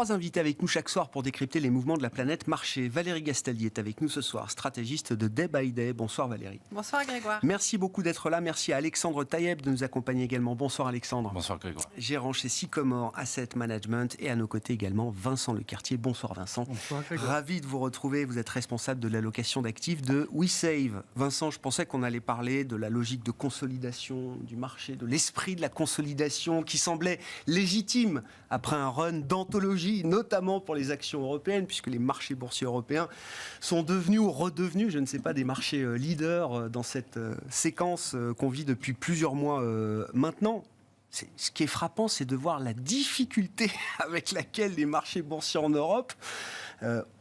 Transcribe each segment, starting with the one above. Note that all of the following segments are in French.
3 invités avec nous chaque soir pour décrypter les mouvements de la planète marché. Valérie Gastaldi est avec nous ce soir, stratégiste de Day by Day. Bonsoir Valérie. Bonsoir Grégoire. Merci beaucoup d'être là. Merci à Alexandre Taïeb de nous accompagner également. Bonsoir Alexandre. Bonsoir Grégoire. Gérant chez Sycomore Asset Management et à nos côtés également Vincent Lecartier. Bonsoir Vincent. Bonsoir Grégoire. Ravi de vous retrouver. Vous êtes responsable de l'allocation d'actifs de WeSave. Vincent, je pensais qu'on allait parler de la logique de consolidation du marché, de l'esprit de la consolidation qui semblait légitime après un run d'anthologie, notamment pour les actions européennes, puisque les marchés boursiers européens sont devenus ou redevenus, je ne sais pas, des marchés leaders dans cette séquence qu'on vit depuis plusieurs mois maintenant. Ce qui est frappant, c'est de voir la difficulté avec laquelle les marchés boursiers en Europe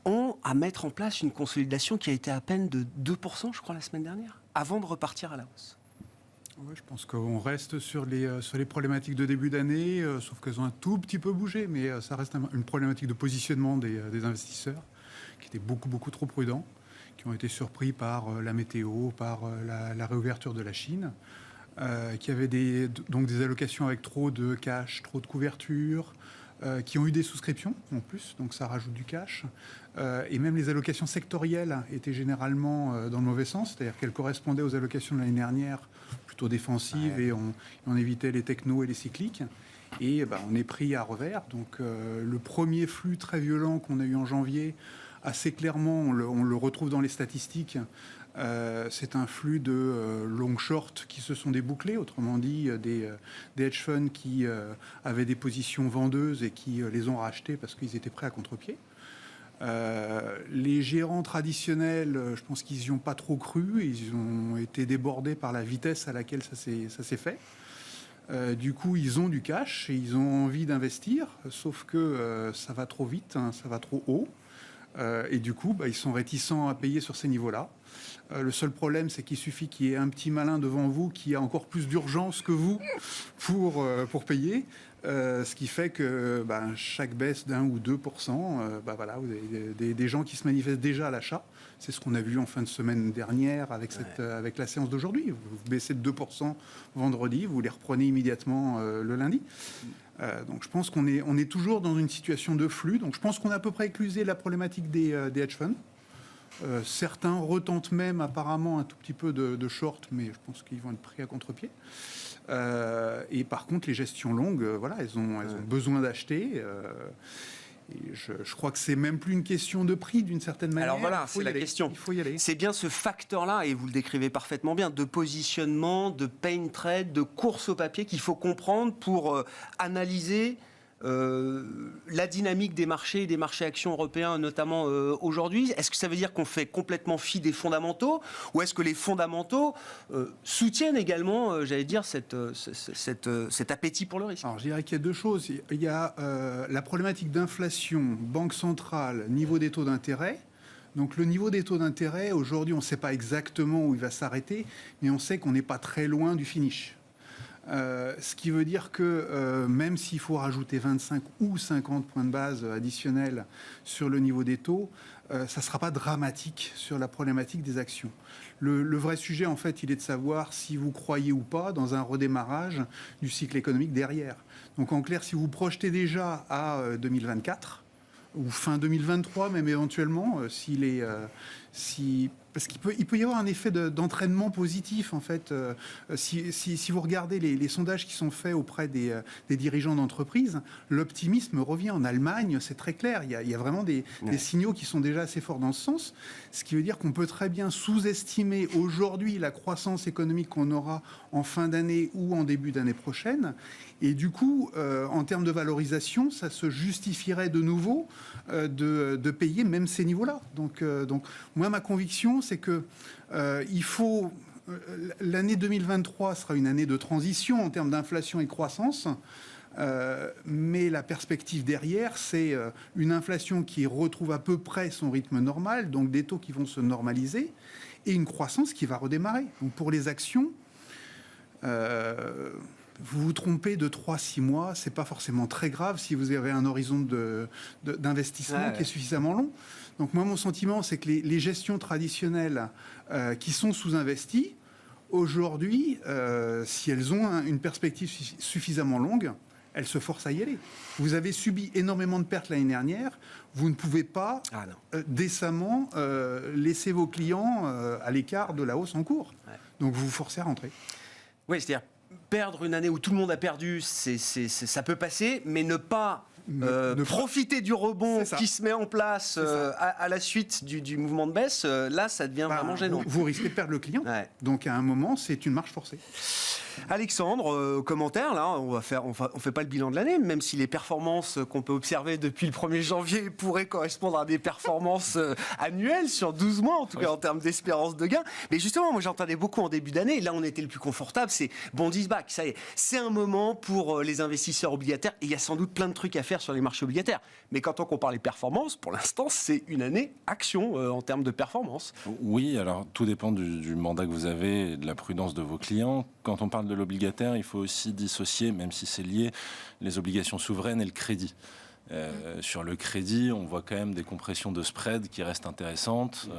ont à mettre en place une consolidation qui a été à peine de 2%, je crois, la semaine dernière, avant de repartir à la hausse. Oui, je pense qu'on reste sur les problématiques de début d'année, sauf qu'elles ont un tout petit peu bougé, mais ça reste une problématique de positionnement des investisseurs qui étaient beaucoup trop prudents, qui ont été surpris par la météo, par la réouverture de la Chine, qui avaient donc des allocations avec trop de cash, trop de couverture, qui ont eu des souscriptions en plus, donc ça rajoute du cash. Et même les allocations sectorielles étaient généralement dans le mauvais sens, c'est-à-dire qu'elles correspondaient aux allocations de l'année dernière, plutôt défensives, et on évitait les technos et les cycliques. Et on est pris à revers. Donc le premier flux très violent qu'on a eu en janvier, assez clairement, on le retrouve dans les statistiques, c'est un flux de long short qui se sont débouclés, autrement dit des hedge funds qui avaient des positions vendeuses et qui les ont rachetés parce qu'ils étaient prêts à contre-pied. Les gérants traditionnels, je pense qu'ils n'y ont pas trop cru, ils ont été débordés par la vitesse à laquelle ça s'est fait. Du coup, ils ont du cash et ils ont envie d'investir, sauf que ça va trop vite, ça va trop haut. Et du coup, ils sont réticents à payer sur ces niveaux-là. Le seul problème, c'est qu'il suffit qu'il y ait un petit malin devant vous qui a encore plus d'urgence que vous pour payer. Ce qui fait que chaque baisse d'1 ou 2%, voilà, vous avez des gens qui se manifestent déjà à l'achat. C'est ce qu'on a vu en fin de semaine dernière avec la séance d'aujourd'hui. Vous baissez de 2% vendredi, vous les reprenez immédiatement le lundi. Donc je pense qu'on est toujours dans une situation de flux. Donc je pense qu'on a à peu près éclusé la problématique des hedge funds. Certains retentent même apparemment un tout petit peu de short, mais je pense qu'ils vont être pris à contre-pied. Et par contre, les gestions longues, elles ont besoin d'acheter. Et je crois que c'est même plus une question de prix d'une certaine manière. Alors voilà, c'est la question. Il faut y aller. C'est bien ce facteur-là, et vous le décrivez parfaitement bien, de positionnement, de pain trade, de course au papier qu'il faut comprendre pour analyser la dynamique des marchés et des marchés actions européens, notamment aujourd'hui. Est-ce que ça veut dire qu'on fait complètement fi des fondamentaux, ou est-ce que les fondamentaux soutiennent également, j'allais dire, cet appétit pour le risque? Alors, je dirais qu'il y a deux choses. Il y a la problématique d'inflation, banque centrale, niveau des taux d'intérêt. Donc le niveau des taux d'intérêt, aujourd'hui, on ne sait pas exactement où il va s'arrêter, mais on sait qu'on n'est pas très loin du finish. Ce qui veut dire que même s'il faut rajouter 25 ou 50 points de base additionnels sur le niveau des taux, ça ne sera pas dramatique sur la problématique des actions. Le vrai sujet, en fait, il est de savoir si vous croyez ou pas dans un redémarrage du cycle économique derrière. Donc en clair, si vous projetez déjà à 2024, ou fin 2023 même éventuellement, parce qu'il peut y avoir un effet d'entraînement positif, en fait. Si vous regardez les sondages qui sont faits auprès des dirigeants d'entreprise, l'optimisme revient. En Allemagne, c'est très clair. Il y a vraiment des signaux qui sont déjà assez forts dans ce sens. Ce qui veut dire qu'on peut très bien sous-estimer aujourd'hui la croissance économique qu'on aura en fin d'année ou en début d'année prochaine. Et du coup, en termes de valorisation, ça se justifierait de nouveau de payer même ces niveaux-là. Donc moi, ma conviction, c'est que il faut... l'année 2023 sera une année de transition en termes d'inflation et de croissance, mais la perspective derrière, c'est une inflation qui retrouve à peu près son rythme normal, donc des taux qui vont se normaliser, et une croissance qui va redémarrer. Donc pour les actions... vous vous trompez de 3-6 mois, c'est pas forcément très grave si vous avez un horizon d'investissement qui est suffisamment long. Donc moi, mon sentiment, c'est que les gestions traditionnelles qui sont sous-investies, aujourd'hui, si elles ont une perspective suffisamment longue, elle se force à y aller. Vous avez subi énormément de pertes l'année dernière. Vous ne pouvez pas décemment laisser vos clients à l'écart de la hausse en cours. Ouais. Donc vous vous forcez à rentrer. Oui, c'est-à-dire perdre une année où tout le monde a perdu, ça peut passer, mais ne pas profiter du rebond qui se met en place à la suite du mouvement de baisse, là, ça devient vraiment gênant. Vous risquez de perdre le client. Ouais. Donc, à un moment, c'est une marche forcée. Alexandre, commentaire, là, on fait pas le bilan de l'année, même si les performances qu'on peut observer depuis le 1er janvier pourraient correspondre à des performances annuelles sur 12 mois, en tout cas en termes d'espérance de gain. Mais justement, moi j'entendais beaucoup en début d'année, là on était le plus confortable, c'est bond is back, ça y est, c'est un moment pour les investisseurs obligataires, et il y a sans doute plein de trucs à faire sur les marchés obligataires. Mais quand on compare les performances, pour l'instant, c'est une année action en termes de performance. Oui, alors tout dépend du mandat que vous avez et de la prudence de vos clients. Quand on parle de l'obligataire, il faut aussi dissocier, même si c'est lié, les obligations souveraines et le crédit. Sur le crédit, on voit quand même des compressions de spread qui restent intéressantes.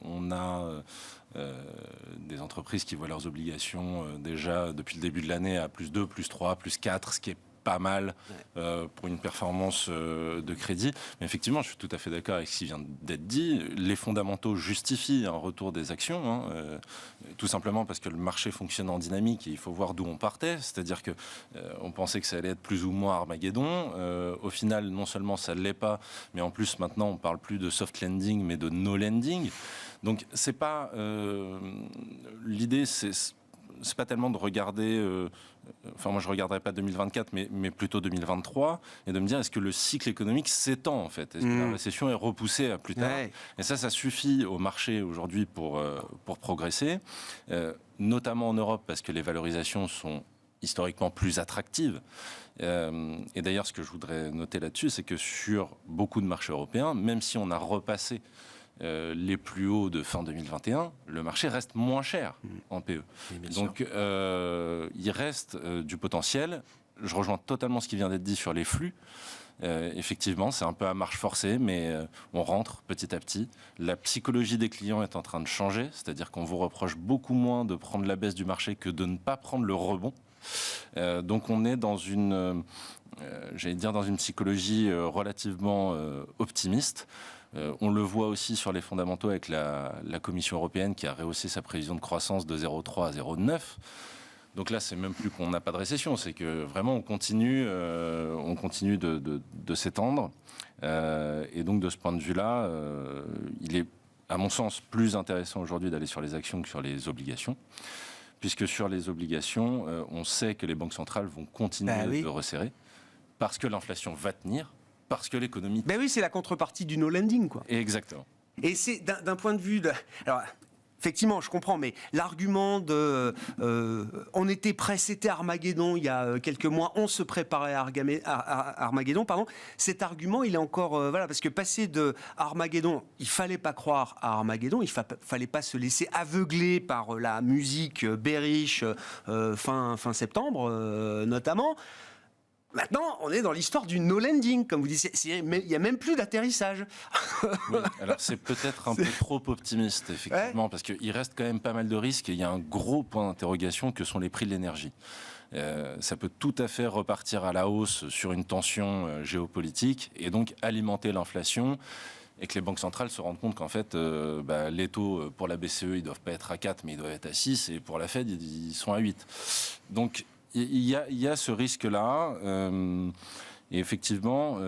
On a des entreprises qui voient leurs obligations déjà depuis le début de l'année à plus 2, plus 3, plus 4, ce qui est pas mal pour une performance de crédit. Mais effectivement, je suis tout à fait d'accord avec ce qui vient d'être dit. Les fondamentaux justifient un retour des actions, tout simplement parce que le marché fonctionne en dynamique et il faut voir d'où on partait. C'est-à-dire que on pensait que ça allait être plus ou moins Armageddon. Au final, non seulement ça ne l'est pas, mais en plus maintenant on parle plus de soft landing, mais de no landing. Donc c'est pas l'idée, c'est pas tellement de regarder, enfin moi je regarderais pas 2024, mais plutôt 2023, et de me dire est-ce que le cycle économique s'étend en fait, est-ce que la récession est repoussée à plus tard, et ça suffit au marché aujourd'hui pour progresser, notamment en Europe parce que les valorisations sont historiquement plus attractives. Et d'ailleurs ce que je voudrais noter là-dessus, c'est que sur beaucoup de marchés européens, même si on a repassé les plus hauts de fin 2021, le marché reste moins cher en PE. Donc il reste du potentiel. Je rejoins totalement ce qui vient d'être dit sur les flux. Effectivement, c'est un peu à marche forcée, mais on rentre petit à petit. La psychologie des clients est en train de changer, c'est-à-dire qu'on vous reproche beaucoup moins de prendre la baisse du marché que de ne pas prendre le rebond. Donc on est dans une, dans une psychologie relativement optimiste. On le voit aussi sur les fondamentaux avec la Commission européenne qui a rehaussé sa prévision de croissance de 0,3 à 0,9. Donc là, c'est même plus qu'on n'a pas de récession, c'est que vraiment on continue de s'étendre. Et donc de ce point de vue-là, il est, à mon sens, plus intéressant aujourd'hui d'aller sur les actions que sur les obligations. Puisque sur les obligations, on sait que les banques centrales vont continuer de resserrer parce que l'inflation va tenir. Parce que l'économie... Ben oui, c'est la contrepartie du no-lending, quoi. Exactement. Et c'est d'un point de vue... Alors, effectivement, je comprends, mais l'argument de... on était prêt, c'était Armageddon il y a quelques mois, on se préparait à Armageddon, pardon. Cet argument, il est encore... voilà, parce que passer de Armageddon, il fallait pas croire à Armageddon, il fallait pas se laisser aveugler par la musique bearish fin septembre, notamment. Maintenant, on est dans l'histoire du no-landing, comme vous dites. Il n'y a même plus d'atterrissage. Oui, alors c'est peut-être un peu trop optimiste, effectivement, parce qu'il reste quand même pas mal de risques et il y a un gros point d'interrogation que sont les prix de l'énergie. Ça peut tout à fait repartir à la hausse sur une tension géopolitique et donc alimenter l'inflation et que les banques centrales se rendent compte qu'en fait, les taux pour la BCE, ils ne doivent pas être à 4, mais ils doivent être à 6 et pour la Fed, ils sont à 8. Donc, il y a ce risque-là, et effectivement,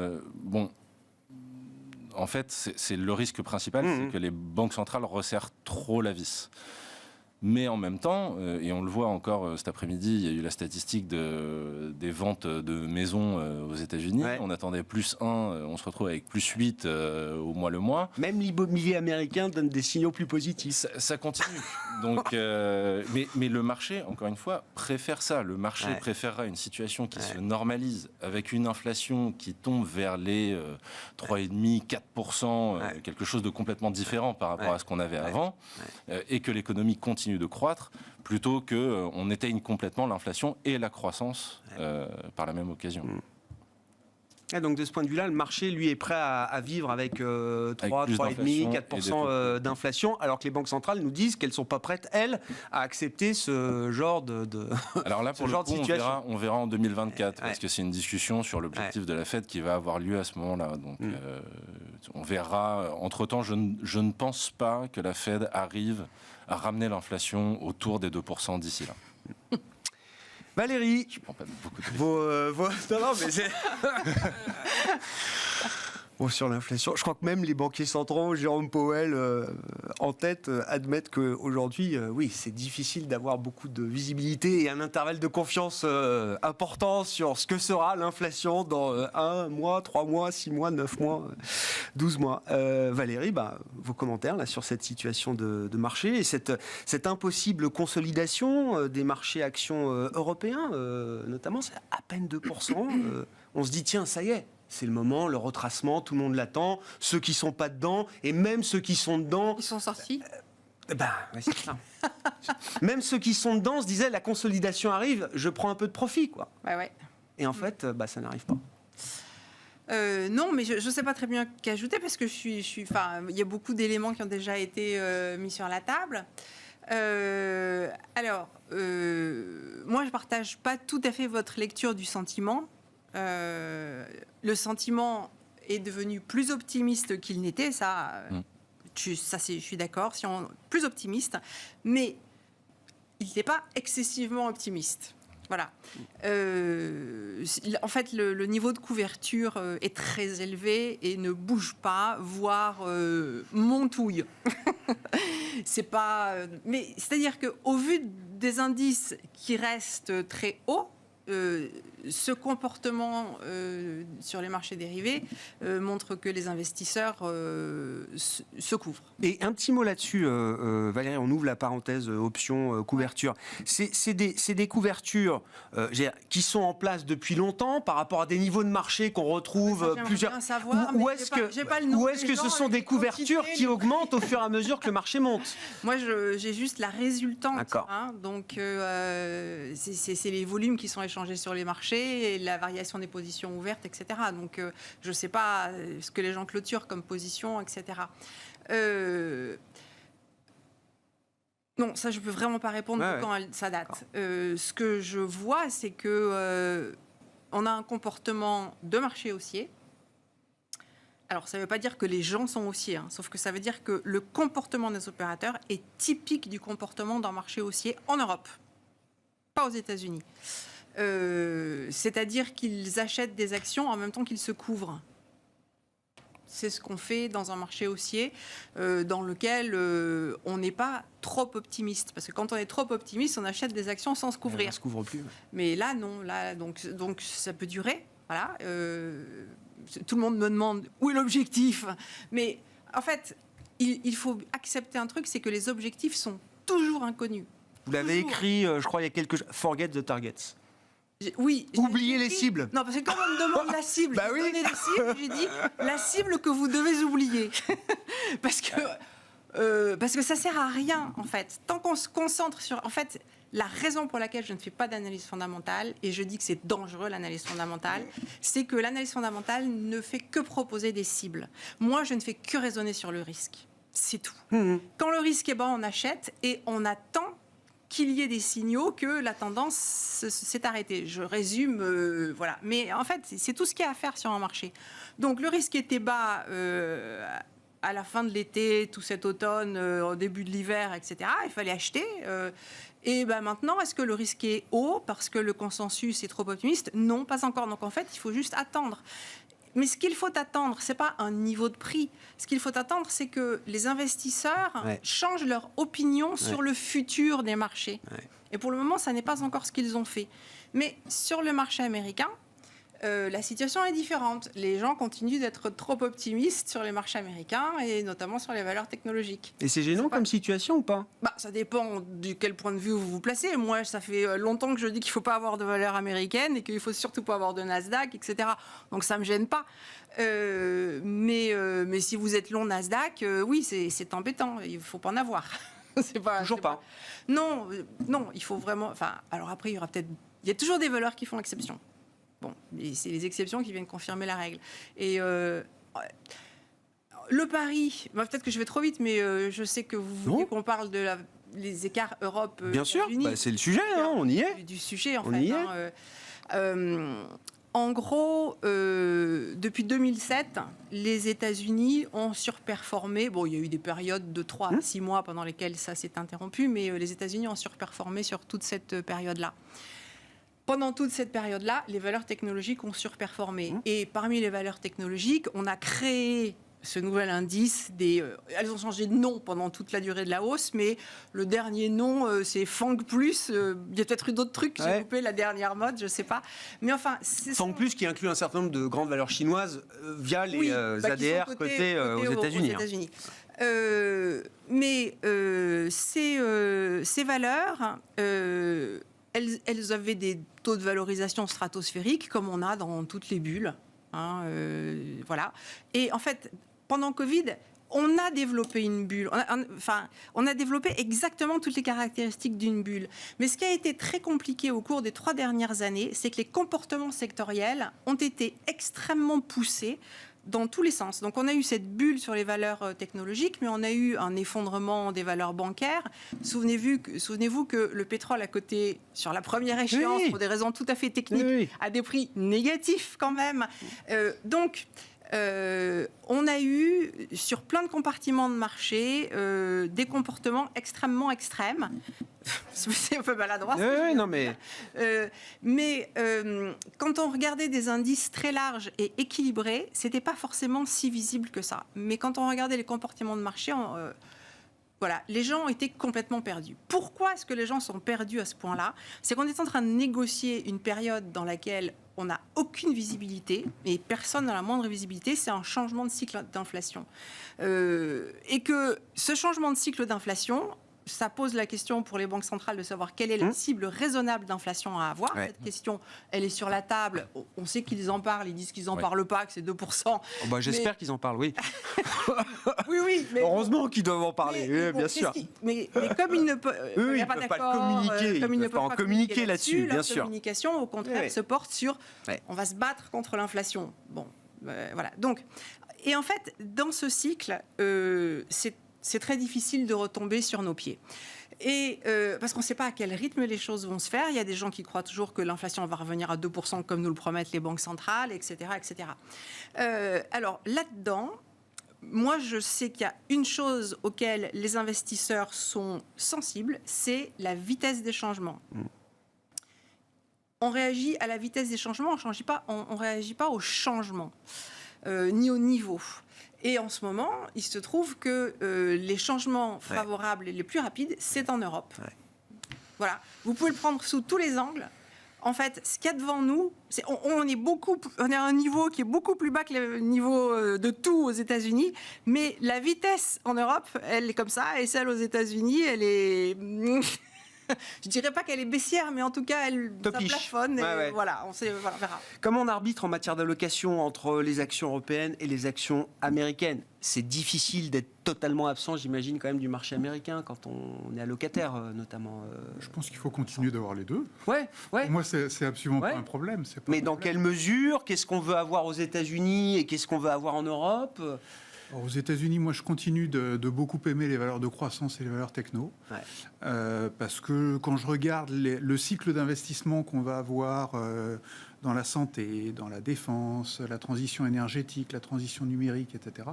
en fait, c'est le risque principal, c'est que les banques centrales resserrent trop la vis. Mais en même temps, et on le voit encore cet après-midi, il y a eu la statistique des ventes de maisons aux États-Unis. Ouais. On attendait plus 1, on se retrouve avec plus 8 au mois le mois. Même l'immobilier américain donne des signaux plus positifs. Ça continue. Donc, mais le marché, encore une fois, préfère ça. Le marché préférera une situation qui se normalise avec une inflation qui tombe vers les 3,5, 4%, quelque chose de complètement différent par rapport à ce qu'on avait avant, et que l'économie continue de croître, plutôt qu'on éteigne complètement l'inflation et la croissance par la même occasion. Et donc de ce point de vue-là, le marché, lui, est prêt à vivre avec 3, 3,5, 4% d'inflation, alors que les banques centrales nous disent qu'elles ne sont pas prêtes, elles, à accepter ce genre de Alors là, pour le coup, on verra en 2024, parce que c'est une discussion sur l'objectif de la Fed qui va avoir lieu à ce moment-là. Donc on verra. Entre-temps, je ne pense pas que la Fed arrive à ramener l'inflation autour des 2% d'ici là. Valérie, je prends pas beaucoup de non, mais c'est... Bon, sur l'inflation, je crois que même les banquiers centraux, Jérôme Powell en tête, admettent qu'aujourd'hui, oui, c'est difficile d'avoir beaucoup de visibilité et un intervalle de confiance important sur ce que sera l'inflation dans 1 mois, 3 mois, 6 mois, 9 mois, 12 mois. Valérie, vos commentaires là, sur cette situation de marché et cette impossible consolidation des marchés actions européens, notamment, c'est à peine 2%. On se dit, tiens, ça y est. C'est le moment, le retracement, tout le monde l'attend. Ceux qui ne sont pas dedans, et même ceux qui sont dedans... Ils sont sortis c'est ça. Même ceux qui sont dedans se disaient, la consolidation arrive, je prends un peu de profit, quoi. Ouais. Et en fait, ça n'arrive pas. Non, mais je ne sais pas très bien qu'ajouter, parce que il y a beaucoup d'éléments qui ont déjà été mis sur la table. Moi, je ne partage pas tout à fait votre lecture du sentiment. Le sentiment est devenu plus optimiste qu'il n'était, je suis d'accord, plus optimiste, mais il n'était pas excessivement optimiste. Voilà. En fait, le niveau de couverture est très élevé et ne bouge pas, voire montouille. Mais c'est-à-dire qu'au vu des indices qui restent très hauts, ce comportement sur les marchés dérivés montre que les investisseurs se couvrent. Et un petit mot là-dessus, Valérie, on ouvre la parenthèse option couverture. C'est des couvertures qui sont en place depuis longtemps par rapport à des niveaux de marché qu'on retrouve plusieurs. Ou est-ce que ce sont des couvertures qui augmentent au fur et à mesure que le marché monte? Moi, j'ai juste la résultante. Donc, c'est les volumes qui sont échangés sur les marchés et la variation des positions ouvertes, etc. Donc, je ne sais pas ce que les gens clôturent comme position, etc. Non, ça, je ne peux vraiment pas répondre quand ça date. Ce que je vois, c'est que on a un comportement de marché haussier. Alors, ça ne veut pas dire que les gens sont haussiers, sauf que ça veut dire que le comportement des opérateurs est typique du comportement d'un marché haussier en Europe, pas aux États-Unis. C'est-à-dire qu'ils achètent des actions en même temps qu'ils se couvrent. C'est ce qu'on fait dans un marché haussier dans lequel on n'est pas trop optimiste. Parce que quand on est trop optimiste, on achète des actions sans se couvrir. On ne se couvre plus. Mais là, non. Donc ça peut durer. Voilà. Tout le monde me demande où est l'objectif. Mais en fait, il faut accepter un truc, c'est que les objectifs sont toujours inconnus. Vous l'avez écrit, je crois, il y a quelques jours. Forget the targets. Oui. Oubliez les cibles. Non, parce que quand on me demande la cible, j'ai donné des cibles, j'ai dit la cible que vous devez oublier. parce que ça sert à rien, en fait. Tant qu'on se concentre sur... En fait, la raison pour laquelle je ne fais pas d'analyse fondamentale, et je dis que c'est dangereux, l'analyse fondamentale, c'est que l'analyse fondamentale ne fait que proposer des cibles. Moi, je ne fais que raisonner sur le risque. C'est tout. Quand le risque est bas, on achète et on attend qu'il y ait des signaux que la tendance s'est arrêtée. Je résume, voilà. Mais en fait, c'est tout ce qu'il y a à faire sur un marché. Donc, le risque était bas à la fin de l'été, tout cet automne, au début de l'hiver, etc. Il fallait acheter. Et maintenant, est-ce que le risque est haut parce que le consensus est trop optimiste? Non, pas encore. Donc, en fait, il faut juste attendre. Mais ce qu'il faut attendre, ce n'est pas un niveau de prix. Ce qu'il faut attendre, c'est que les investisseurs changent leur opinion sur le futur des marchés. Et pour le moment, ça n'est pas encore ce qu'ils ont fait. Mais sur le marché américain, la situation est différente. Les gens continuent d'être trop optimistes sur les marchés américains et notamment sur les valeurs technologiques. Et c'est gênant comme situation ou pas? Ça dépend de quel point de vue vous vous placez. Moi, ça fait longtemps que je dis qu'il ne faut pas avoir de valeurs américaines et qu'il ne faut surtout pas avoir de Nasdaq, etc. Donc ça ne me gêne pas. Mais si vous êtes long Nasdaq, oui, c'est embêtant. Il ne faut pas en avoir. Toujours pas. Non, il faut vraiment... alors après, il y a toujours des valeurs qui font l'exception. Bon, et c'est les exceptions qui viennent confirmer la règle. Et le pari, peut-être que je vais trop vite, mais je sais que vous voulez qu'on parle de les écarts Europe. Bien sûr, c'est le sujet, on y est. Du sujet, en on fait. Y est. En gros, depuis 2007, les États-Unis ont surperformé. Bon, il y a eu des périodes de 3 à 6 mois pendant lesquelles ça s'est interrompu, mais les États-Unis ont surperformé sur toute cette période-là. Pendant toute cette période-là, les valeurs technologiques ont surperformé. Et parmi les valeurs technologiques, on a créé ce nouvel indice. Elles ont changé de nom pendant toute la durée de la hausse, mais le dernier nom, c'est FANG+. Il y a peut-être eu d'autres trucs, j'ai loupé la dernière mode, je ne sais pas. Mais enfin, FANG+, qui inclut un certain nombre de grandes valeurs chinoises via les ADR cotés aux États-Unis. Mais ces valeurs, elles avaient des taux de valorisation stratosphériques, comme on a dans toutes les bulles. Voilà. Et en fait, pendant Covid, on a développé une bulle. On a développé exactement toutes les caractéristiques d'une bulle. Mais ce qui a été très compliqué au cours des 3 dernières années, c'est que les comportements sectoriels ont été extrêmement poussés dans tous les sens. Donc on a eu cette bulle sur les valeurs technologiques, mais on a eu un effondrement des valeurs bancaires. Souvenez-vous que le pétrole a coté sur la première échéance, pour des raisons tout à fait techniques, à des prix négatifs quand même. Donc on a eu, sur plein de compartiments de marché, des comportements extrêmement extrêmes. C'est un peu maladroit. Mais quand on regardait des indices très larges et équilibrés, c'était pas forcément si visible que ça. Mais quand on regardait les comportements de marché, voilà, les gens ont été complètement perdus. Pourquoi est-ce que les gens sont perdus à ce point-là ? C'est qu'on est en train de négocier une période dans laquelle on n'a aucune visibilité, et personne n'a la moindre visibilité, c'est un changement de cycle d'inflation. Et que ce changement de cycle d'inflation, ça pose la question pour les banques centrales de savoir quelle est la cible raisonnable d'inflation à avoir. Cette question, elle est sur la table. On sait qu'ils en parlent, ils disent qu'ils n'en parlent pas, que c'est 2%. J'espère qu'ils en parlent, oui. oui. Mais heureusement qu'ils doivent en parler, bien sûr. Mais comme ils ne peuvent pas communiquer, ils ne peuvent pas en communiquer là-dessus, bien sûr. La communication, au contraire, se porte sur on va se battre contre l'inflation. Bon, voilà. Donc, et en fait, dans ce cycle, c'est très difficile de retomber sur nos pieds. Et parce qu'on ne sait pas à quel rythme les choses vont se faire. Il y a des gens qui croient toujours que l'inflation va revenir à 2% comme nous le promettent les banques centrales, etc. etc. Alors là-dedans, moi je sais qu'il y a une chose auquel les investisseurs sont sensibles, c'est la vitesse des changements. On réagit à la vitesse des changements, on ne réagit pas au changement, ni au niveau. Et en ce moment, il se trouve que les changements favorables et les plus rapides, c'est en Europe. Voilà. Vous pouvez le prendre sous tous les angles. En fait, ce qu'il y a devant nous, on est à un niveau qui est beaucoup plus bas que le niveau de tout aux États-Unis. Mais la vitesse en Europe, elle est comme ça. Et celle aux États-Unis, elle est... Je dirais pas qu'elle est baissière, mais en tout cas, ça plafonne. Et voilà, on verra. Comment on arbitre en matière d'allocation entre les actions européennes et les actions américaines ? C'est difficile d'être totalement absent, j'imagine, quand même, du marché américain quand on est allocataire, notamment. Je pense qu'il faut continuer d'avoir les deux. Pour moi, c'est absolument pas un problème. Mais dans quelle mesure ? Qu'est-ce qu'on veut avoir aux États-Unis et qu'est-ce qu'on veut avoir en Europe ? Aux États-Unis, moi, je continue de beaucoup aimer les valeurs de croissance et les valeurs techno. Parce que quand je regarde le cycle d'investissement qu'on va avoir dans la santé, dans la défense, la transition énergétique, la transition numérique, etc.,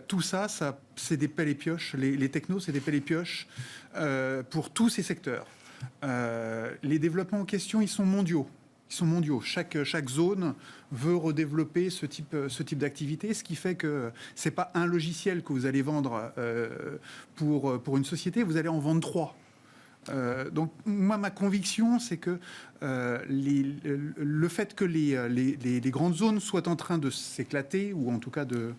tout ça, c'est des pelles et pioches. Les technos, c'est des pelles et pioches pour tous ces secteurs. Les développements en question, ils sont mondiaux. Chaque zone veut redévelopper ce type d'activité, ce qui fait que c'est pas un logiciel que vous allez vendre pour une société, vous allez en vendre 3. Donc moi, ma conviction, c'est que le fait que les grandes zones soient en train de s'éclater, ou en tout cas de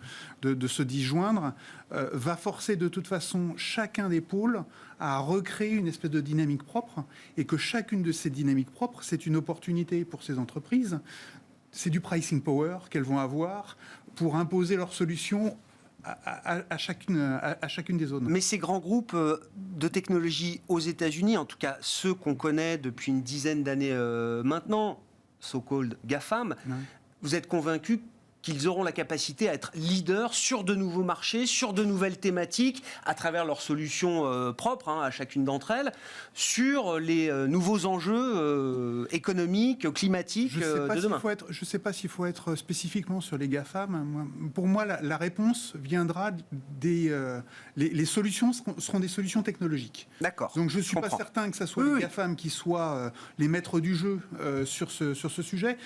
se disjoindre, va forcer de toute façon chacun des pôles à recréer une espèce de dynamique propre, et que chacune de ces dynamiques propres, c'est une opportunité pour ces entreprises. C'est du pricing power qu'elles vont avoir pour imposer leurs solutions à chacune des zones. Mais ces grands groupes de technologie aux États-Unis, en tout cas ceux qu'on connaît depuis une dizaine d'années maintenant, so-called GAFAM, Ouais. vous êtes convaincu qu'ils auront la capacité à être leaders sur de nouveaux marchés, sur de nouvelles thématiques, à travers leurs solutions propres à chacune d'entre elles, sur les nouveaux enjeux économiques, climatiques de demain. Je ne sais pas s'il faut être spécifiquement sur les GAFAM. Pour moi, la réponse viendra les solutions seront des solutions technologiques. D'accord. Donc je ne suis pas comprends. certain que ce soit les GAFAM qui soient les maîtres du jeu sur ce sujet.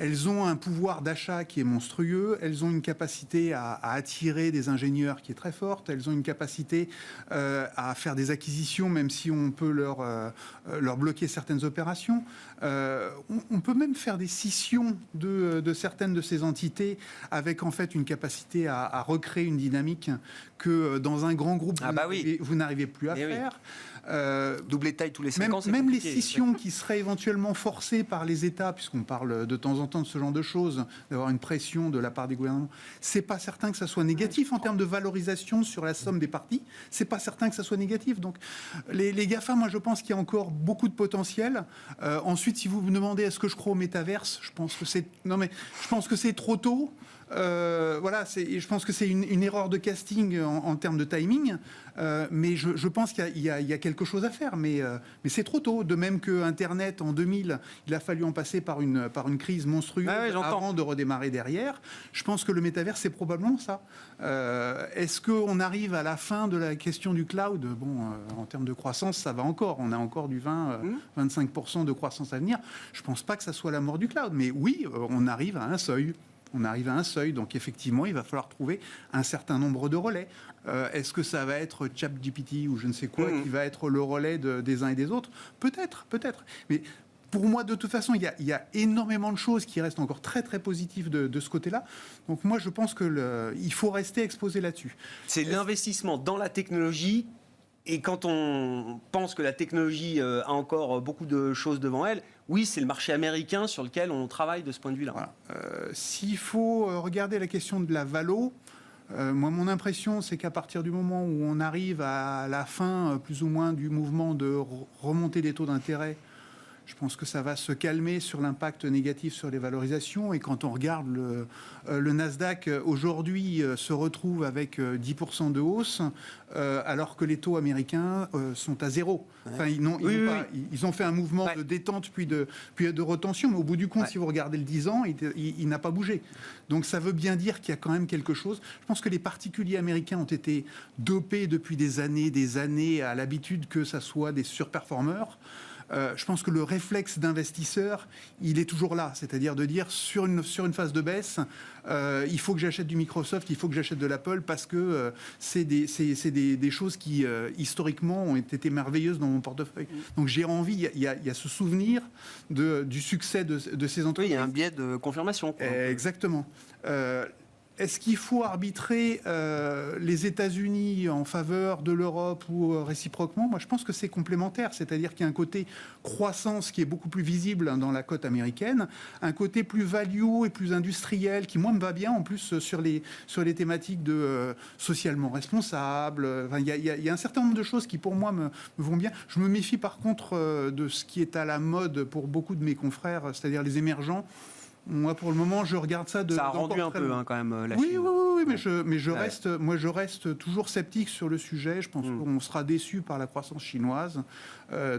Elles ont un pouvoir d'achat qui est monstrueux, elles ont une capacité à attirer des ingénieurs qui est très forte, elles ont une capacité à faire des acquisitions, même si on peut leur bloquer certaines opérations. On peut même faire des scissions de certaines de ces entités avec en fait une capacité à recréer une dynamique que dans un grand groupe vous n'arrivez plus à faire. Doubler de taille tous les 5 ans, c'est même les compliqué. scissions qui seraient éventuellement forcées par les États, puisqu'on parle de temps en temps de ce genre de choses, d'avoir une pression de la part des gouvernements, c'est pas certain que ça soit négatif en termes de valorisation sur la somme des parties. C'est pas certain que ça soit négatif. Donc les GAFA, moi je pense qu'il y a encore beaucoup de potentiel. Ensuite, si vous me demandez est-ce que je crois au métaverse, je pense que c'est trop tôt. Je pense que c'est une erreur de casting en termes de timing, mais je pense qu'il y a quelque chose à faire, mais c'est trop tôt. De même que Internet en 2000, il a fallu en passer par une crise monstrueuse avant de redémarrer derrière. Je pense que le métavers, c'est probablement ça. Est-ce qu'on arrive à la fin de la question du cloud ? En termes de croissance, ça va encore. On a encore du 20-25% de croissance à venir. Je ne pense pas que ça soit la mort du cloud, mais oui, on arrive à un seuil. Donc effectivement, il va falloir trouver un certain nombre de relais. Est-ce que ça va être ChatGPT ou je ne sais quoi qui va être le relais des uns et des autres ? Peut-être. Mais pour moi, de toute façon, il y a énormément de choses qui restent encore très très positives de ce côté-là. Donc moi, je pense qu'il faut rester exposé là-dessus. C'est l'investissement dans la technologie. Et quand on pense que la technologie a encore beaucoup de choses devant elle, oui, c'est le marché américain sur lequel on travaille de ce point de vue-là. Voilà. S'il faut regarder la question de la valo, moi, mon impression, c'est qu'à partir du moment où on arrive à la fin, plus ou moins, du mouvement de remontée des taux d'intérêt, je pense que ça va se calmer sur l'impact négatif sur les valorisations. Et quand on regarde le Nasdaq aujourd'hui se retrouve avec 10% de hausse, alors que les taux américains sont à zéro. Enfin, ils ont fait un mouvement de détente puis de retention, mais au bout du compte, si vous regardez le 10 ans, il n'a pas bougé. Donc ça veut bien dire qu'il y a quand même quelque chose. Je pense que les particuliers américains ont été dopés depuis des années à l'habitude que ça soit des surperformeurs. Je pense que le réflexe d'investisseur, il est toujours là. C'est-à-dire de dire, sur une phase de baisse, il faut que j'achète du Microsoft, il faut que j'achète de l'Apple, parce que c'est des choses qui, historiquement, ont été merveilleuses dans mon portefeuille. Donc j'ai envie, il y a ce souvenir du succès de ces entreprises. Oui, il y a un biais de confirmation. Exactement. Est-ce qu'il faut arbitrer les États-Unis en faveur de l'Europe ou réciproquement ? Moi, je pense que c'est complémentaire. C'est-à-dire qu'il y a un côté croissance qui est beaucoup plus visible dans la cote américaine, un côté plus value et plus industriel qui, moi, me va bien en plus sur les thématiques de socialement responsable. Enfin, il y a un certain nombre de choses qui, pour moi, me vont bien. Je me méfie, par contre, de ce qui est à la mode pour beaucoup de mes confrères, c'est-à-dire les émergents. Moi, pour le moment, je regarde ça de... Ça a rendu un peu, quand même, la Chine. Oui, mais je reste toujours sceptique sur le sujet. Je pense qu'on sera déçu par la croissance chinoise.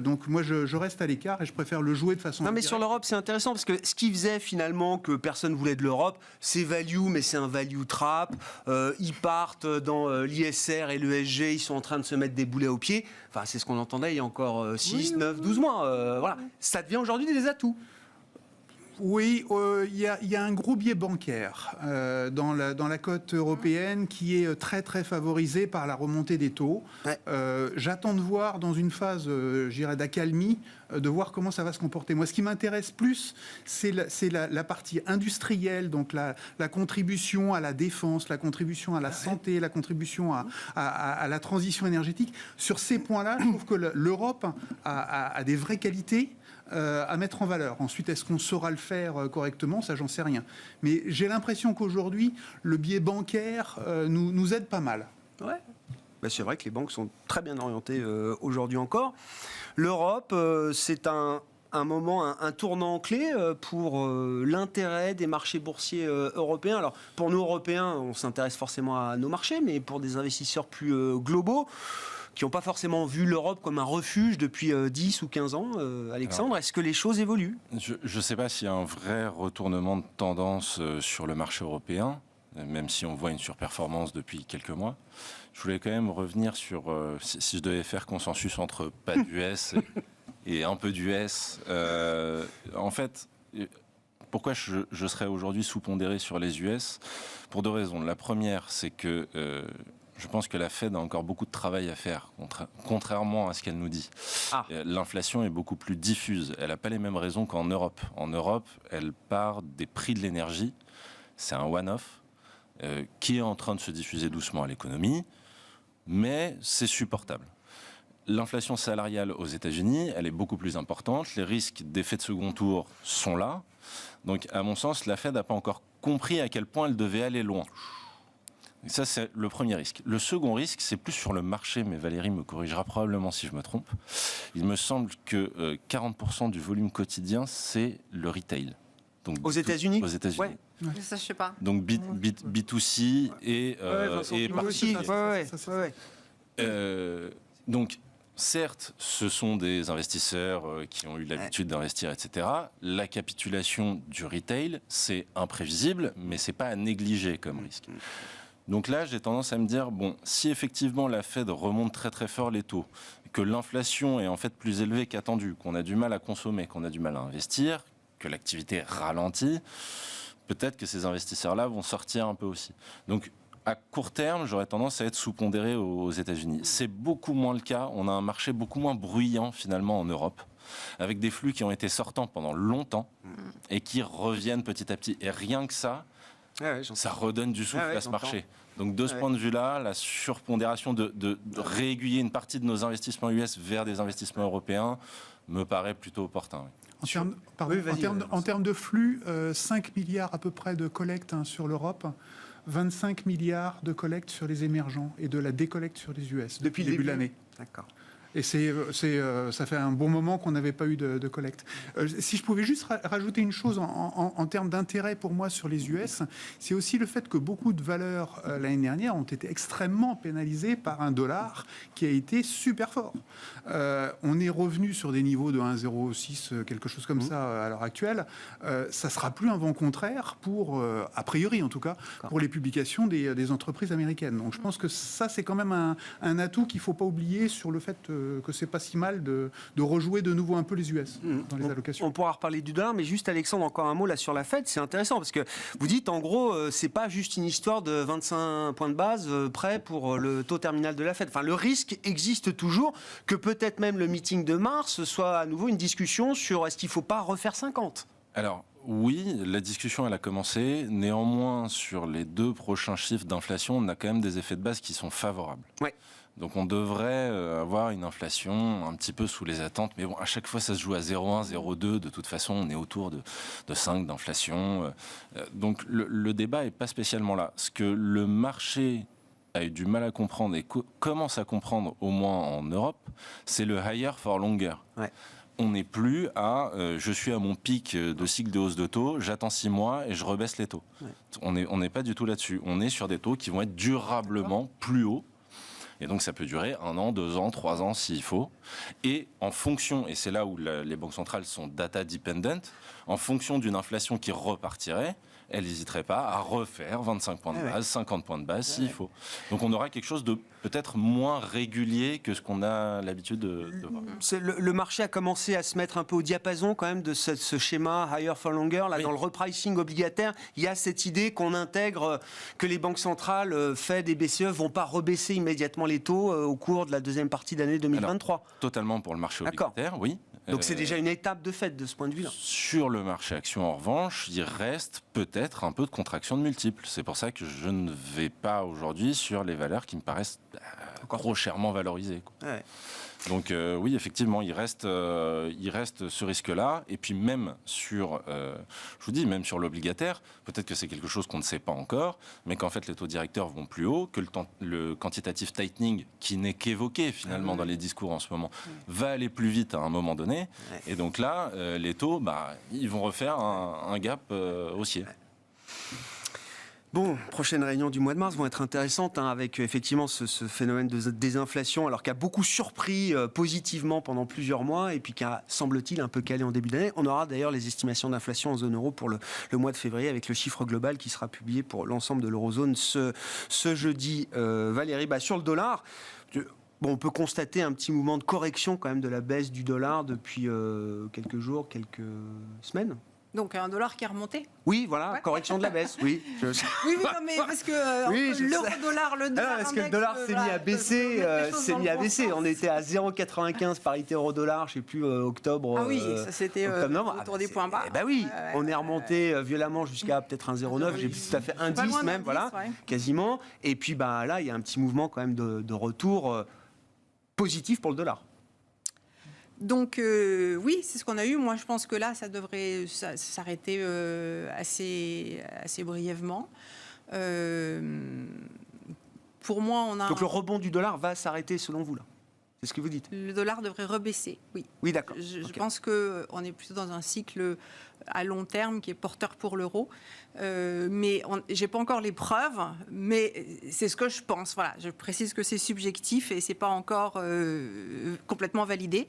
Donc, moi, je reste à l'écart et je préfère le jouer de façon... Non, mais sur l'Europe, c'est intéressant parce que ce qui faisait finalement que personne voulait de l'Europe, c'est value, mais c'est un value trap. Ils partent dans l'ISR et l'ESG, ils sont en train de se mettre des boulets aux pieds. Enfin, c'est ce qu'on entendait il y a encore 6, 9, 12 mois. Voilà. Ça devient aujourd'hui des atouts. Oui, il y a un gros biais bancaire dans la cote européenne qui est très très favorisé par la remontée des taux. Ouais. J'attends de voir dans une phase, d'accalmie, de voir comment ça va se comporter. Moi, ce qui m'intéresse plus, c'est la partie industrielle, donc la contribution à la défense, la contribution à la santé, la contribution à la transition énergétique. Sur ces points-là, je trouve que l'Europe a des vraies qualités à mettre en valeur. Ensuite, est-ce qu'on saura le faire correctement ? Ça, j'en sais rien. Mais j'ai l'impression qu'aujourd'hui, le biais bancaire nous aide pas mal. Ouais. C'est vrai que les banques sont très bien orientées aujourd'hui encore. L'Europe, c'est un un moment, un tournant clé pour l'intérêt des marchés boursiers européens. Alors, pour nous, Européens, on s'intéresse forcément à nos marchés, mais pour des investisseurs plus globaux, qui n'ont pas forcément vu l'Europe comme un refuge depuis 10 ou 15 ans, Alexandre, est-ce que les choses évoluent ? Je ne sais pas s'il y a un vrai retournement de tendance sur le marché européen, même si on voit une surperformance depuis quelques mois. Je voulais quand même revenir sur, si je devais faire consensus entre pas d'US et un peu d'US, en fait, pourquoi je serais aujourd'hui sous-pondéré sur les US ? Pour 2 raisons. La première, c'est que je pense que la Fed a encore beaucoup de travail à faire, contrairement à ce qu'elle nous dit. L'inflation est beaucoup plus diffuse. Elle n'a pas les mêmes raisons qu'en Europe. En Europe, elle part des prix de l'énergie. C'est un one-off qui est en train de se diffuser doucement à l'économie, mais c'est supportable. L'inflation salariale aux États-Unis, elle est beaucoup plus importante. Les risques d'effet de second tour sont là. Donc, à mon sens, la Fed n'a pas encore compris à quel point elle devait aller loin. Et ça, c'est le premier risque. Le second risque, c'est plus sur le marché, mais Valérie me corrigera probablement si je me trompe. Il me semble que 40% du volume quotidien, c'est le retail. Donc, aux États-Unis ? Aux États-Unis. Ouais. Ça, je sais pas. Donc B2C et partie. Donc, certes, ce sont des investisseurs qui ont eu l'habitude d'investir, etc. La capitulation du retail, c'est imprévisible, mais c'est pas à négliger comme risque. Donc là, j'ai tendance à me dire, bon, si effectivement la Fed remonte très très fort les taux, que l'inflation est en fait plus élevée qu'attendue, qu'on a du mal à consommer, qu'on a du mal à investir, que l'activité ralentit, peut-être que ces investisseurs-là vont sortir un peu aussi. Donc, à court terme, j'aurais tendance à être sous-pondéré aux États-Unis. C'est beaucoup moins le cas. On a un marché beaucoup moins bruyant, finalement, en Europe, avec des flux qui ont été sortants pendant longtemps et qui reviennent petit à petit. Et rien que ça, ça redonne du souffle à ce marché. Donc, de ce point de vue-là, la surpondération de réaiguiller une partie de nos investissements US vers des investissements européens me paraît plutôt opportun. En termes de flux, 5 milliards à peu près de collecte sur l'Europe, 25 milliards de collecte sur les émergents et de la décollecte sur les US depuis le début de l'année. D'accord. Et ça fait un bon moment qu'on n'avait pas eu de collecte. Si je pouvais juste rajouter une chose en termes d'intérêt pour moi sur les US, c'est aussi le fait que beaucoup de valeurs l'année dernière ont été extrêmement pénalisées par un dollar qui a été super fort. On est revenu sur des niveaux de 1,06, quelque chose comme ça à l'heure actuelle. Ça ne sera plus un vent contraire pour, a priori en tout cas, pour les publications des entreprises américaines. Donc je pense que ça, c'est quand même un atout qu'il ne faut pas oublier sur le fait que c'est pas si mal de rejouer de nouveau un peu les US dans les allocations. On pourra reparler du dollar, mais juste Alexandre, encore un mot là sur la Fed, c'est intéressant parce que vous dites en gros, c'est pas juste une histoire de 25 points de base prêt pour le taux terminal de la Fed. Enfin, le risque existe toujours que peut-être même le meeting de mars soit à nouveau une discussion sur est-ce qu'il faut pas refaire 50. Alors, oui, la discussion elle a commencé. Néanmoins, sur les 2 prochains chiffres d'inflation, on a quand même des effets de base qui sont favorables. Ouais. Donc on devrait avoir une inflation un petit peu sous les attentes. Mais bon, à chaque fois, ça se joue à 0,1, 0,2. De toute façon, on est autour de 5 d'inflation. Donc le débat n'est pas spécialement là. Ce que le marché a eu du mal à comprendre et commence à comprendre, au moins en Europe, c'est le higher for longer. Ouais. On n'est plus à je suis à mon pic de cycle de hausse de taux, j'attends 6 mois et je rebaisse les taux. Ouais. On n'est pas du tout là-dessus. On est sur des taux qui vont être durablement plus hauts. Et donc ça peut durer 1 an, 2 ans, 3 ans s'il faut. Et en fonction, et c'est là où les banques centrales sont data dependent, en fonction d'une inflation qui repartirait, elles n'hésiteraient pas à refaire 25 points de base, 50 points de base s'il faut. Donc on aura quelque chose de peut-être moins régulier que ce qu'on a l'habitude de voir. Le marché a commencé à se mettre un peu au diapason quand même de ce schéma higher for longer. Là, dans le repricing obligataire, il y a cette idée qu'on intègre que les banques centrales, Fed et BCE, ne vont pas rebaisser immédiatement les taux au cours de la deuxième partie d'année 2023. Alors, totalement pour le marché obligataire, oui. Donc c'est déjà une étape de fait de ce point de vue-là. Sur le marché action, en revanche, il reste peut-être un peu de contraction de multiples. C'est pour ça que je ne vais pas aujourd'hui sur les valeurs qui me paraissent trop chèrement valorisées. Ouais. Donc oui, effectivement, il reste ce risque-là. Et puis même sur, je vous dis, même sur l'obligataire, peut-être que c'est quelque chose qu'on ne sait pas encore, mais qu'en fait les taux directeurs vont plus haut, que le quantitative tightening, qui n'est qu'évoqué finalement dans les discours en ce moment, va aller plus vite à un moment donné. Et donc là, les taux, ils vont refaire un gap haussier. Bon, prochaines réunions du mois de mars vont être intéressantes, avec effectivement ce phénomène de désinflation, alors qui a beaucoup surpris positivement pendant plusieurs mois et puis qui a, semble-t-il, un peu calé en début d'année. On aura d'ailleurs les estimations d'inflation en zone euro pour le mois de février, avec le chiffre global qui sera publié pour l'ensemble de l'eurozone ce jeudi. Valérie, sur le dollar, on peut constater un petit mouvement de correction quand même de la baisse du dollar depuis quelques jours, quelques semaines. Donc un dollar qui est remonté. Oui, voilà, ouais. Correction de la baisse, oui. Oui, non, mais parce que l'euro-dollar, le dollar parce que le dollar s'est mis à baisser, On était à 0,95 parité euro-dollar, je ne sais plus, octobre. Ah oui, ça c'était autour des points bas. Oui, on est remonté violemment jusqu'à peut-être 1,09, j'ai plus tout à fait 1,10 même, voilà, quasiment. Et puis là, il y a un petit mouvement quand même de retour positif pour le dollar. Donc oui, c'est ce qu'on a eu. Moi, je pense que là, ça devrait s'arrêter assez brièvement. Pour moi, on a... Donc le rebond du dollar va s'arrêter selon vous, là? C'est ce que vous dites? Le dollar devrait rebaisser, oui. Oui, d'accord. Je pense qu'on est plutôt dans un cycle à long terme qui est porteur pour l'euro. Mais je n'ai pas encore les preuves, mais c'est ce que je pense. Voilà, je précise que c'est subjectif et ce n'est pas encore complètement validé.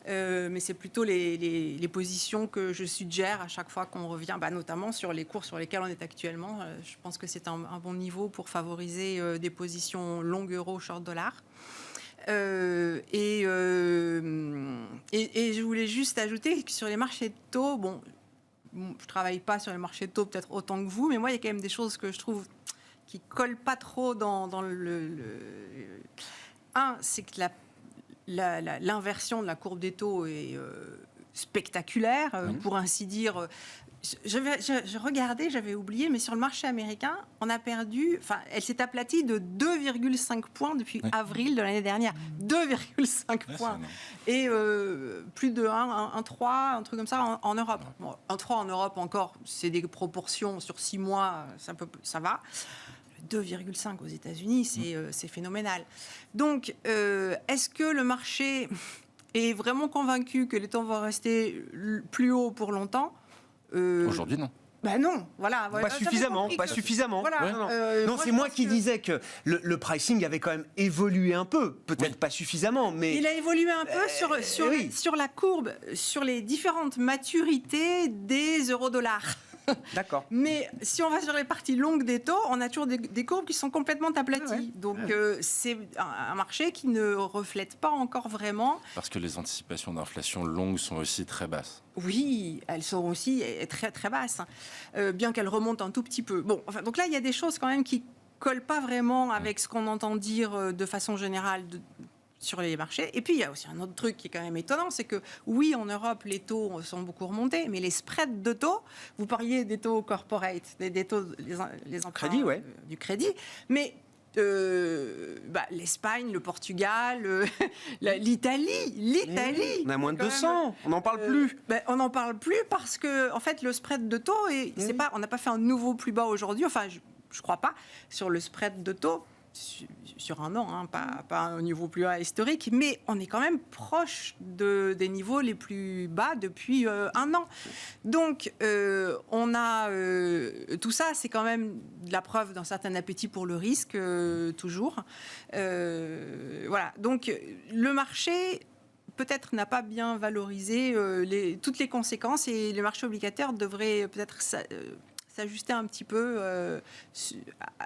Mais c'est plutôt les positions que je suggère à chaque fois qu'on revient, notamment sur les cours sur lesquels on est actuellement. Je pense que c'est un bon niveau pour favoriser des positions long euro, short dollar. Et je voulais juste ajouter que sur les marchés de taux, je ne travaille pas sur les marchés de taux peut-être autant que vous, mais moi, il y a quand même des choses que je trouve qui ne collent pas trop dans le... Un, c'est que l'inversion de la courbe des taux est spectaculaire, pour ainsi dire. Je regardais, j'avais oublié, mais sur le marché américain, on a perdu, elle s'est aplatie de 2,5 points depuis avril de l'année dernière. 2,5 points. Et plus de 1,3, un truc comme ça en Europe. Bon, 1,3 en Europe encore, c'est des proportions sur 6 mois, ça va. 2,5 aux États-Unis, c'est phénoménal. Donc, est-ce que le marché est vraiment convaincu que les taux vont rester plus hauts pour longtemps? Aujourd'hui, non. Non, voilà. Pas suffisamment. Voilà, non, c'est moi qui disais que le pricing avait quand même évolué un peu. Peut-être pas suffisamment, mais... Il a évolué un peu sur la courbe, sur les différentes maturités des euro-dollars. D'accord. Mais si on va sur les parties longues des taux, on a toujours des courbes qui sont complètement aplaties. Donc c'est un marché qui ne reflète pas encore vraiment... Parce que les anticipations d'inflation longue sont aussi très basses. Oui, elles sont aussi très très basses, bien qu'elles remontent un tout petit peu. Donc là, il y a des choses quand même qui collent pas vraiment avec ce qu'on entend dire de façon générale sur les marchés. Et puis, il y a aussi un autre truc qui est quand même étonnant, c'est que, oui, en Europe, les taux sont beaucoup remontés, mais les spreads de taux, vous parliez des taux corporate, des taux, les emprunts du crédit, mais l'Espagne, le Portugal, l'Italie... On a moins de 200, on n'en parle plus. On n'en parle plus parce que, en fait, le spread de taux, on n'a pas fait un nouveau plus bas aujourd'hui, enfin, je ne crois pas, sur le spread de taux, sur un an, pas au niveau plus bas historique, mais on est quand même proche des niveaux les plus bas depuis un an. Donc, on a tout ça, c'est quand même de la preuve d'un certain appétit pour le risque, toujours. Voilà. Donc, le marché peut-être n'a pas bien valorisé toutes les conséquences et les marchés obligataires devraient peut-être s'ajuster un petit peu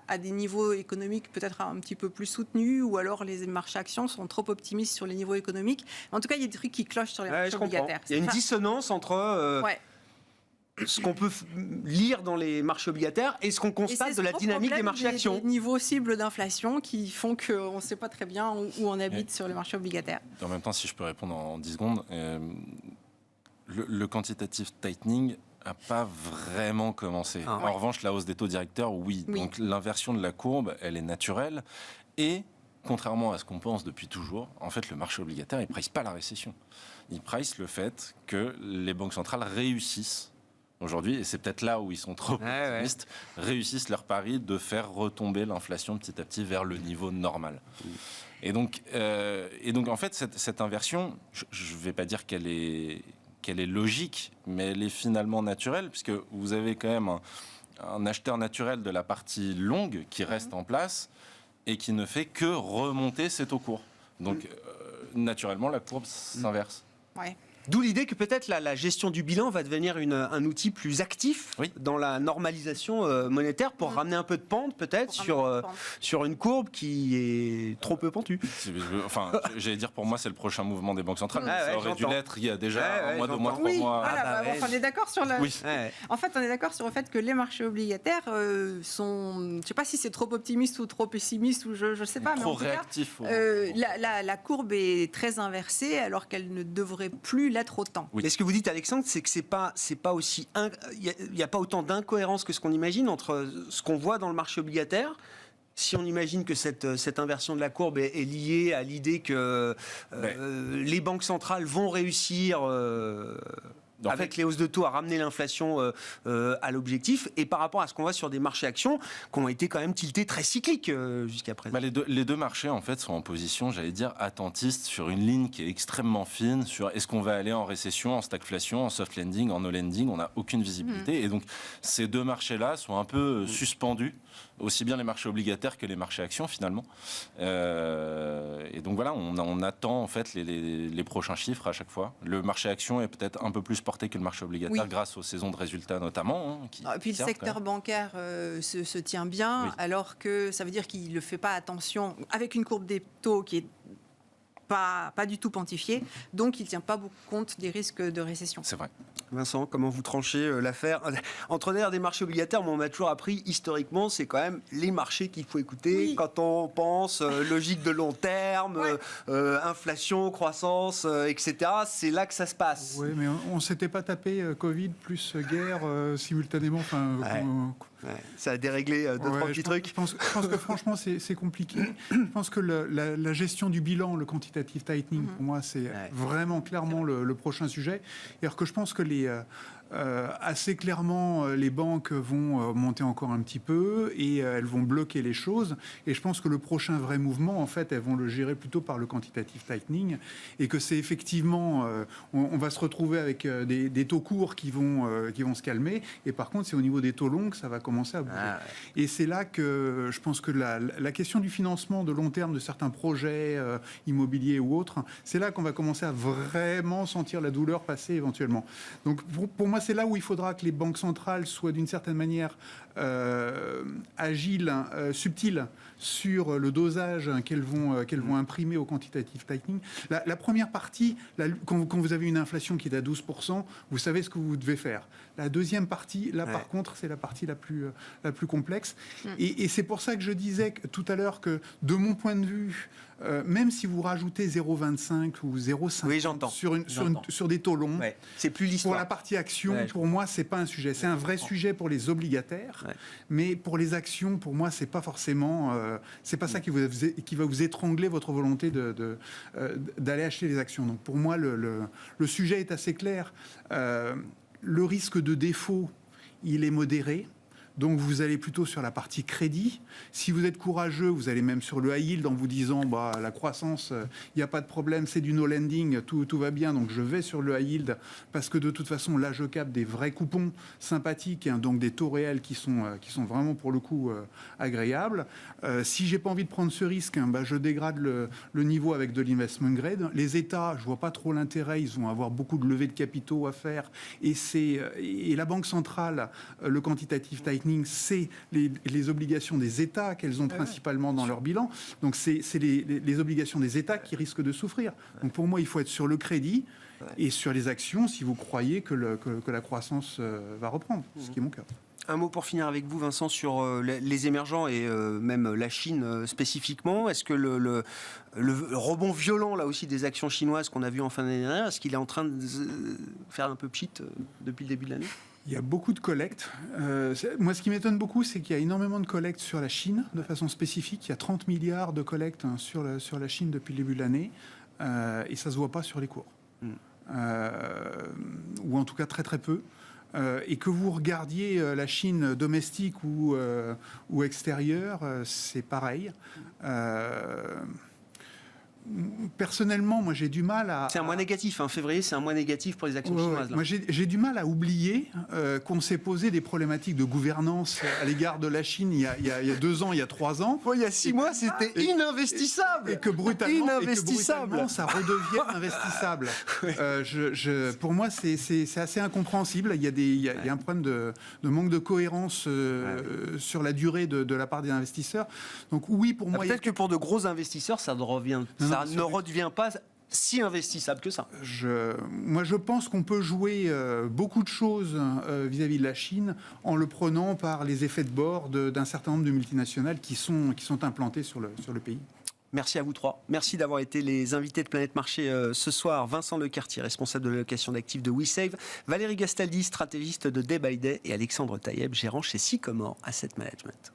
à des niveaux économiques peut-être un petit peu plus soutenus, ou alors les marchés actions sont trop optimistes sur les niveaux économiques. En tout cas, il y a des trucs qui clochent sur les marchés obligataires. Il y a une dissonance entre ce qu'on peut lire dans les marchés obligataires et ce qu'on constate de la dynamique des marchés actions. Des niveaux cibles d'inflation qui font qu'on ne sait pas très bien où on habite sur les marchés obligataires. En même temps, si je peux répondre en 10 secondes, le quantitative tightening n'a pas vraiment commencé. En revanche, la hausse des taux directeurs, oui. Donc l'inversion de la courbe, elle est naturelle. Et contrairement à ce qu'on pense depuis toujours, en fait, le marché obligataire, il ne price pas la récession. Il price le fait que les banques centrales réussissent aujourd'hui, et c'est peut-être là où ils sont trop optimistes, réussissent leur pari de faire retomber l'inflation petit à petit vers le niveau normal. Et donc en fait, cette inversion, je ne vais pas dire qu'elle est logique, mais elle est finalement naturelle, puisque vous avez quand même un acheteur naturel de la partie longue qui reste en place et qui ne fait que remonter ses taux courts. Donc, naturellement, la courbe s'inverse. Ouais. D'où l'idée que peut-être la gestion du bilan va devenir un outil plus actif dans la normalisation monétaire pour ramener un peu de pente peut-être sur une courbe qui est trop peu pentue. Enfin, j'allais dire, pour moi, c'est le prochain mouvement des banques centrales. Ça aurait dû l'être il y a déjà un mois, 2 mois, 3 mois. Voilà, on est d'accord sur En fait, on est d'accord sur le fait que les marchés obligataires sont... Je ne sais pas si c'est trop optimiste ou trop pessimiste, ou je ne sais pas. Trop mais en réactif. tout cas, la courbe est très inversée alors qu'elle ne devrait plus l'être autant. Et ce que vous dites, Alexandre, c'est que c'est pas aussi il n'y a pas autant d'incohérence que ce qu'on imagine entre ce qu'on voit dans le marché obligataire. Si on imagine que cette inversion de la courbe est liée à l'idée que les banques centrales vont réussir avec les hausses de taux à ramener l'inflation à l'objectif, et par rapport à ce qu'on voit sur des marchés actions qui ont été quand même tiltés très cycliques jusqu'à présent. Les deux marchés en fait sont en position, j'allais dire, attentiste sur une ligne qui est extrêmement fine sur est-ce qu'on va aller en récession, en stagflation, en soft landing, en no landing, on n'a aucune visibilité. Et donc ces deux marchés-là sont un peu suspendus, aussi bien les marchés obligataires que les marchés actions finalement. Et donc voilà, on attend en fait les prochains chiffres à chaque fois. Le marché action est peut-être un peu plus porté que le marché obligataire grâce aux saisons de résultats notamment. Et puis le secteur bancaire se tient bien, alors que ça veut dire qu'il ne fait pas attention, avec une courbe des taux qui est pas du tout quantifiée, donc il ne tient pas beaucoup compte des risques de récession. C'est vrai. Vincent, comment vous tranchez l'affaire entre d'ailleurs des marchés obligataires? On m'a toujours appris historiquement, c'est quand même les marchés qu'il faut écouter quand on pense logique de long terme, inflation, croissance, etc. C'est là que ça se passe. Oui, mais on ne s'était pas tapé Covid plus guerre simultanément. Ça a déréglé trois petits trucs. Je pense que franchement, c'est compliqué. Je pense que la gestion du bilan, le quantitative tightening, pour moi, c'est vraiment clairement le prochain sujet. Alors que je pense que assez clairement, les banques vont monter encore un petit peu et elles vont bloquer les choses. Et je pense que le prochain vrai mouvement, en fait, elles vont le gérer plutôt par le quantitative tightening, et que c'est effectivement, on va se retrouver avec des taux courts qui vont se calmer. Et par contre, c'est au niveau des taux longs que ça va commencer à bouger. Et c'est là que je pense que la question du financement de long terme de certains projets immobiliers ou autres, c'est là qu'on va commencer à vraiment sentir la douleur passer éventuellement. Donc pour moi, c'est là où il faudra que les banques centrales soient d'une certaine manière agiles, subtiles sur le dosage qu'elles vont imprimer au quantitative tightening. La première partie, quand vous avez une inflation qui est à 12%, vous savez ce que vous devez faire. La deuxième partie, là par contre, c'est la partie la plus complexe. Et c'est pour ça que je disais tout à l'heure que, de mon point de vue, même si vous rajoutez 0,25 ou 0,50 sur des taux longs, c'est plus l'histoire. Pour la partie action, pour moi, c'est pas un sujet. C'est un vrai sujet pour les obligataires, mais pour les actions, pour moi, c'est pas forcément, c'est pas ça qui va vous étrangler votre volonté d'aller acheter les actions. Donc pour moi, le sujet est assez clair. Le risque de défaut, il est modéré. Donc vous allez plutôt sur la partie crédit. Si vous êtes courageux, vous allez même sur le high yield en vous disant la croissance, il n'y a pas de problème, c'est du no lending, tout va bien, donc je vais sur le high yield parce que de toute façon là je capte des vrais coupons sympathiques, donc des taux réels qui sont vraiment pour le coup agréables. Si j'ai pas envie de prendre ce risque, je dégrade le niveau avec de l'investment grade. Les États, je vois pas trop l'intérêt, ils vont avoir beaucoup de levées de capitaux à faire, et la Banque centrale, le quantitative tightening, c'est les obligations des États qu'elles ont principalement dans leur bilan. Donc c'est les obligations des États qui risquent de souffrir. Donc pour moi, il faut être sur le crédit et sur les actions si vous croyez que la croissance va reprendre, ce qui est mon cas. Un mot pour finir avec vous, Vincent, sur les émergents et même la Chine spécifiquement. Est-ce que le rebond violent, là aussi, des actions chinoises qu'on a vu en fin d'année dernière, est-ce qu'il est en train de faire un peu pchit depuis le début de l'année ? Il y a beaucoup de collectes. Moi, ce qui m'étonne beaucoup, c'est qu'il y a énormément de collectes sur la Chine, de façon spécifique. Il y a 30 milliards de collectes sur la Chine depuis le début de l'année, et ça ne se voit pas sur les cours. Ou en tout cas très très peu. Et que vous regardiez la Chine domestique ou extérieure, c'est pareil. Personnellement, moi j'ai du mal à... C'est un mois négatif, février c'est un mois négatif pour les actions chinoises. Là. Moi j'ai du mal à oublier qu'on s'est posé des problématiques de gouvernance à l'égard de la Chine il y a 2 ans, il y a 3 ans. Il y a 6 mois c'était ininvestissable. Et que brutalement ça redevient investissable. Pour moi c'est assez incompréhensible. Il y a un problème de manque de cohérence sur la durée de la part des investisseurs. Donc oui, pour moi... Peut-être que pour de gros investisseurs ça ne redevient pas si investissable que ça. Moi, je pense qu'on peut jouer beaucoup de choses vis-à-vis de la Chine en le prenant par les effets de bord d'un certain nombre de multinationales qui sont implantées sur le pays. Merci à vous trois. Merci d'avoir été les invités de Planète Marché ce soir. Vincent Lecartier, responsable de l'allocation d'actifs de WeSave, Valérie Gastaldi, stratégiste de Day by Day, et Alexandre Taïeb, gérant chez Sycomore Asset Management.